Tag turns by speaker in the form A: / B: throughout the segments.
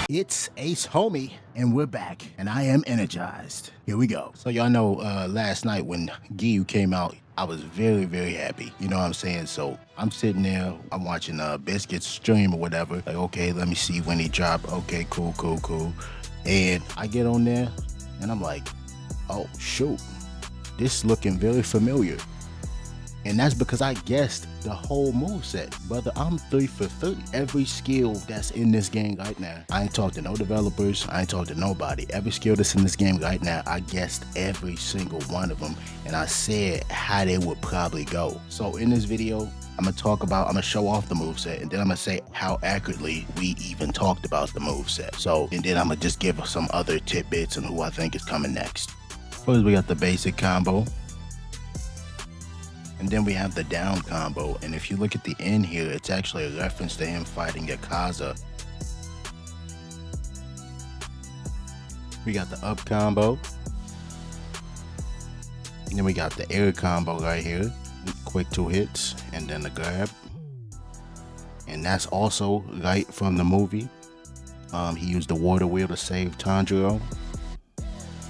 A: It's Ace Homie, and we're back, and I am energized. Here we go. So y'all know last night when Giyu came out, I was very, very happy. You know what I'm saying? So I'm sitting there, I'm watching Biscuit's stream or whatever. Like, okay, let me see when he dropped. Okay, cool. And I get on there, and I'm like, oh, shoot. This is looking very familiar. And that's because I guessed the whole moveset. Brother, I'm 3 for 30. Every skill that's in this game right now, I ain't talked to no developers, I ain't talked to nobody. Every skill that's in this game right now, I guessed every single one of them, and I said how they would probably go. So in this video, I'm gonna show off the moveset, and then I'm gonna say how accurately we even talked about the moveset. So, and then I'm gonna just give some other tidbits and who I think is coming next. First, we got the basic combo. And then we have the down combo, and if you look at the end here, it's actually a reference to him fighting Akaza. We got the up combo. And then we got the air combo right here. Quick 2 hits, and then the grab. And that's also right from the movie. He used the water wheel to save Tanjiro.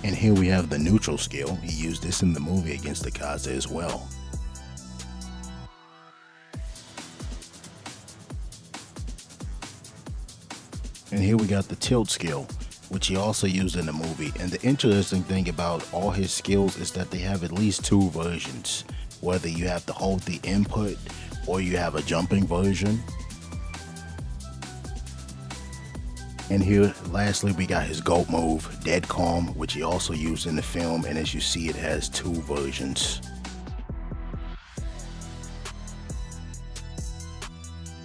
A: And here we have the neutral skill. He used this in the movie against Akaza as well. And here we got the tilt skill, which he also used in the movie. And the interesting thing about all his skills is that they have at least 2 versions, whether you have to hold the input or you have a jumping version. And here, lastly, we got his GOAT move, Dead Calm, which he also used in the film. And as you see, it has 2 versions.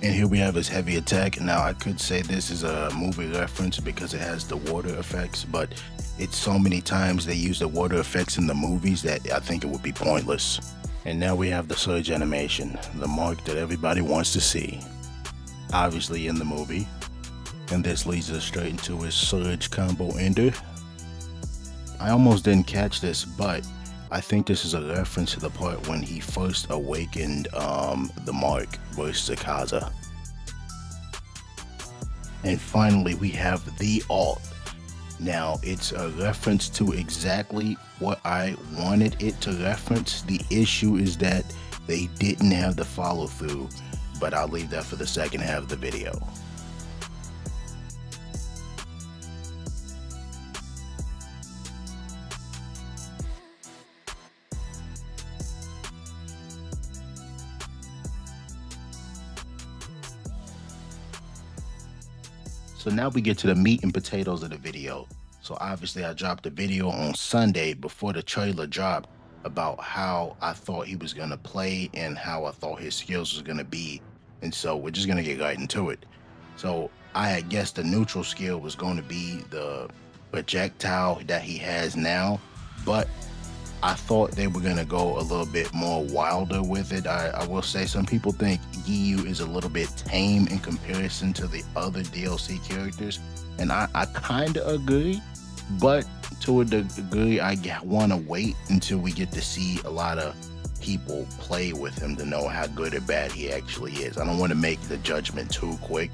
A: And here we have his heavy attack. Now, I could say this is a movie reference because it has the water effects, but it's so many times they use the water effects in the movies that I think it would be pointless. And now we have the surge animation, the mark that everybody wants to see, obviously in the movie. And this leads us straight into his surge combo ender. I almost didn't catch this, but I think this is a reference to the part when he first awakened the mark versus Akaza. And finally, we have the alt. Now, it's a reference to exactly what I wanted it to reference. The issue is that they didn't have the follow through, but I'll leave that for the second half of the video. So now we get to the meat and potatoes of the video. So obviously I dropped a video on Sunday before the trailer dropped about how I thought he was gonna play and how I thought his skills was gonna be. And so we're just gonna get right into it. So I had guessed the neutral skill was going to be the projectile that he has now, but I thought they were gonna go a little bit more wilder with it. I will say some people think Giyu is a little bit tame in comparison to the other DLC characters, and I kind of agree, but to a degree I want to wait until we get to see a lot of people play with him to know how good or bad he actually is. I don't want to make the judgment too quick,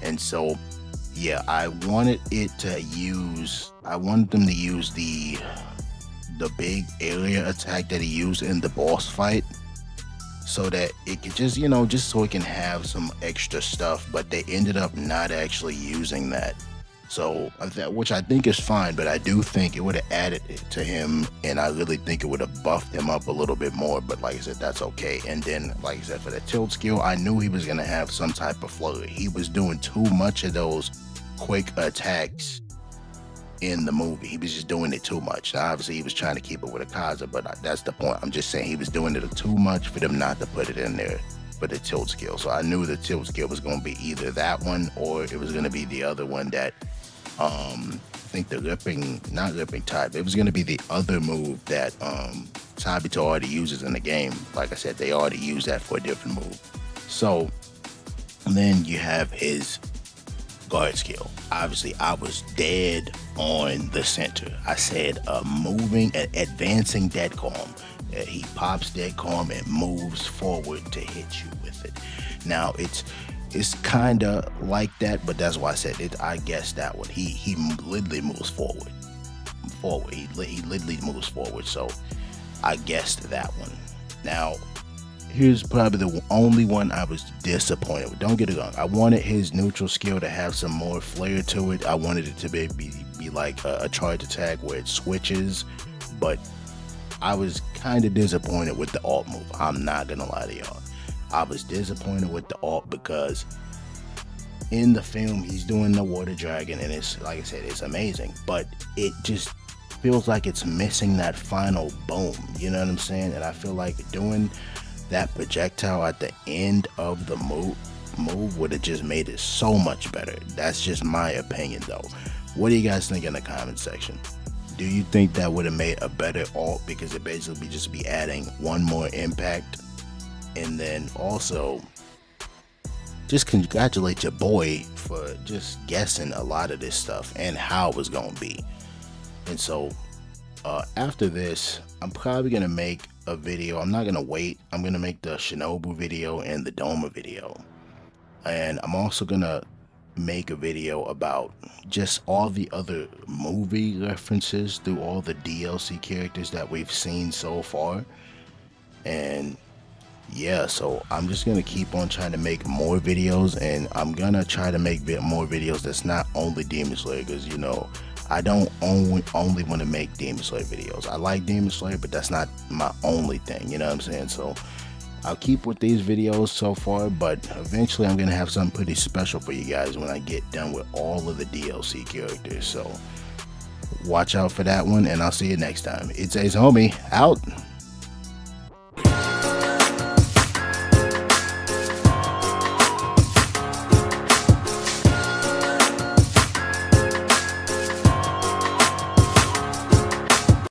A: and so yeah, I wanted them to use the big area attack that he used in the boss fight, so that it could just, you know, just so it can have some extra stuff, but they ended up not actually using that. So, which I think is fine, but I do think it would have added it to him, and I really think it would have buffed him up a little bit more, but like I said, that's okay. And then, like I said, for the tilt skill, I knew he was going to have some type of flurry. He was doing too much of those quick attacks in the movie. He was just doing it too much. Now, obviously, he was trying to keep it with Akaza, but that's the point. I'm just saying he was doing it too much for them not to put it in there for the tilt skill. So I knew the tilt skill was going to be either that one or it was going to be the other one that I think the not ripping type. It was going to be the other move that Sabito already uses in the game. Like I said, they already use that for a different move. So then you have his guard skill. Obviously, I was dead on the center. I said moving and advancing dead calm. He pops dead calm and moves forward to hit you with it. Now it's kind of like that, but that's why I said it. I guess that one. He literally moves forward. He literally moves forward. So I guessed that one. Now here's probably the only one I was disappointed with. Don't get it wrong. I wanted his neutral skill to have some more flair to it. I wanted it to be like a charge attack where it switches, but I was kind of disappointed with the alt move. I'm not gonna lie to y'all. I was disappointed with the alt because in the film he's doing the water dragon and it's, like I said, it's amazing, but it just feels like it's missing that final boom. You know what I'm saying? And I feel like doing that projectile at the end of the move would have just made it so much better. That's just my opinion though. What do you guys think in the comment section? Do you think that would have made a better alt, because it basically just be adding one more impact? And then also just congratulate your boy for just guessing a lot of this stuff and how it was gonna be. And so after this, I'm probably gonna make a video. I'm not gonna wait. I'm gonna make the Shinobu video and the Doma video, and I'm also gonna make a video about just all the other movie references through all the DLC characters that we've seen so far. And yeah, so I'm just gonna keep on trying to make more videos, and I'm gonna try to make more videos that's not only Demon Slayer, because you know I don't only want to make Demon Slayer videos. I like Demon Slayer, but that's not my only thing, you know what I'm saying? So I'll keep with these videos so far, but eventually I'm gonna have something pretty special for you guys when I get done with all of the DLC characters. So watch out for that one, and I'll see you next time. It's Ace Homie, out.